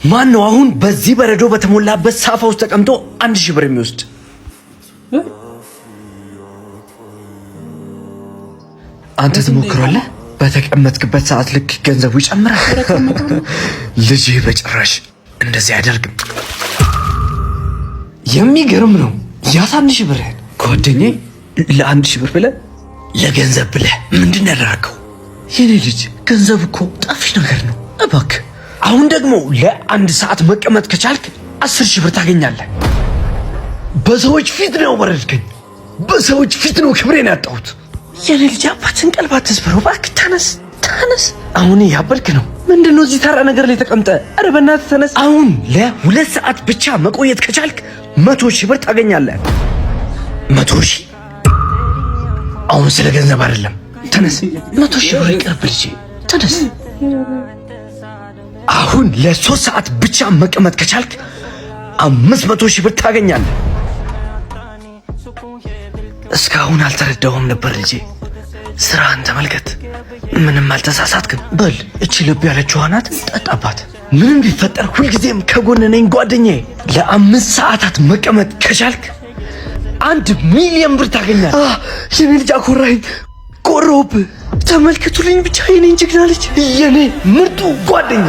ማን ነው አሁን በዚህ በረዶ በተሞላበት ሳፋ ውስጥ ተቀምጦ 1000 ብር የሚወስድ? አንተ ትሞክራለህ? በተቀመጥክበት ሰዓት ልክ ገንዘቡ ይጨምራል። ልጅ በጭራሽ እንደዚህ አያደርግም። የሚገርም ነው። ያ1000 ብር ጓደኛዬ ለ1000 ብር ብለህ ለገንዘብ ብለህ ምንድን ያደረገው? የኔ ልጅ ገንዘብ እኮ ጠፊ ነገር ነው። እባክህ አሁን ደግሞ ለ1 ሰዓት መቀመጥ ከቻልክ 10000 ብር ታገኛለህ። በሰዎች ፊት ነው ወረድከኝ። በሰዎች ፊት ነው ክብሬን ያጣሁት። የኔ ልጅ አባትን ቀልብ አትስበረው እባክህ። ተነስ። አሁን ያበልክ ነው። ምንድነው እዚህ ተራ ነገር ላይ ተቀምጠ? ኧረ በእናትህ ተነስ። አሁን ለ2 ሰዓት ብቻ መቆየት ከቻልክ 100,000 ብር ታገኛለህ። 100,000? አሁን ስለ ገንዘብ አይደለም። ተነስ። 100,000 ብር ይቅርብ ልጄ። ተነስ። አሁን ለ3 ሰዓት ብቻ መቀመጥ ከቻልክ 500,000 ብር ታገኛለህ። እስካሁን አልተረዳሁም ነበር ልጄ። ስራህን ተመልከት። ምንም አልተሳሳትክም። በል እቺ ልብ ያለችው ናት፣ ጠጣባት። ምንም ቢፈጠር ሁልጊዜም ከጎን ነኝ ጓደኛዬ። ለ5 ሰዓታት መቀመጥ ከቻልክ 1 ሚሊዮን ብር ታገኛለህ። የኔ ልጅ አኮራኝ። ቆሮብ ተመልከቱልኝ ብቻ የኔን ጀግና ልጅ፣ የኔ ምርጡ ጓደኛ።